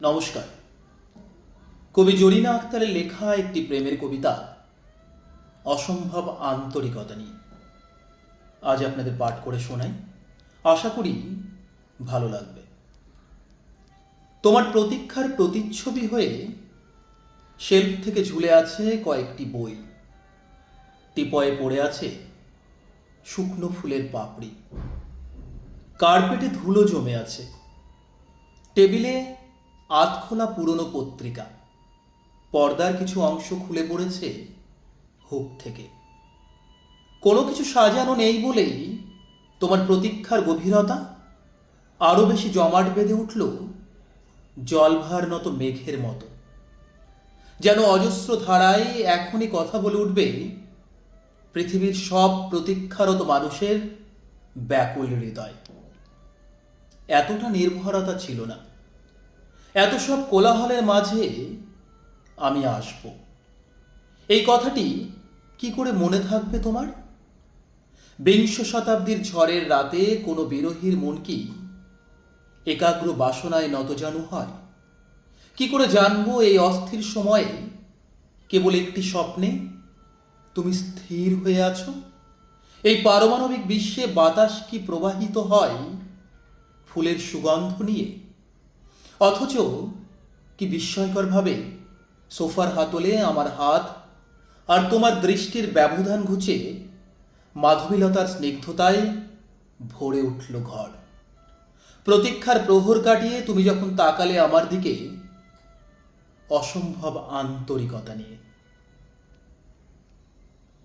নমস্কার। কবি জরিনা আক্তারের লেখা একটি প্রেমের কবিতা অসম্ভব আন্তরিকতা নিয়ে আজ আপনাদের পাঠ করে শোনাই। আশা করি ভালো লাগবে। তোমার প্রতীক্ষার প্রতিচ্ছবি হয়ে শেলফ থেকে ঝুলে আছে কয়েকটি বই। টিপয়ে পড়ে আছে শুকনো ফুলের পাপড়ি। কার্পেটে ধুলো জমে আছে। টেবিলে আধখোলা পুরনো পত্রিকা। পর্দার কিছু অংশ খুলে পড়েছে হুক থেকে। কোনো কিছু সাজানো নেই বলেই তোমার প্রতীক্ষার গভীরতা আরো বেশি জমাট বেঁধে উঠল জলভার নত মেঘের মতো। যেন অজস্র ধারায় এখনই কথা বলে উঠবে পৃথিবীর সব প্রতীক্ষারত মানুষের ব্যাকুল হৃদয়। এতটা নির্ভরতা ছিল না। এত সব কোলাহলের মাঝে আমি আসব, এই কথাটি কি করে মনে থাকবে তোমার? বিংশ শতাব্দীর ঝড়ের রাতে কোনো বিরহীর মন কি একাগ্র বাসনায় নতজানু হয়? কি করে জানবো এই অস্থির সময়ে কেবল একটি স্বপ্নে তুমি স্থির হয়ে আছো? এই পারমাণবিক বিশ্বে বাতাস কি প্রবাহিত হয় ফুলের সুগন্ধ নিয়ে? অথচ কি বিস্ময়করভাবে সোফার হাতলে আমার হাত আর তোমার দৃষ্টির ব্যবধান ঘুচে মাধবীলতার স্নিগ্ধতায় ভরে উঠল ঘর। প্রতীক্ষার প্রহর কাটিয়ে তুমি যখন তাকালে আমার দিকে অসম্ভব আন্তরিকতা নিয়ে।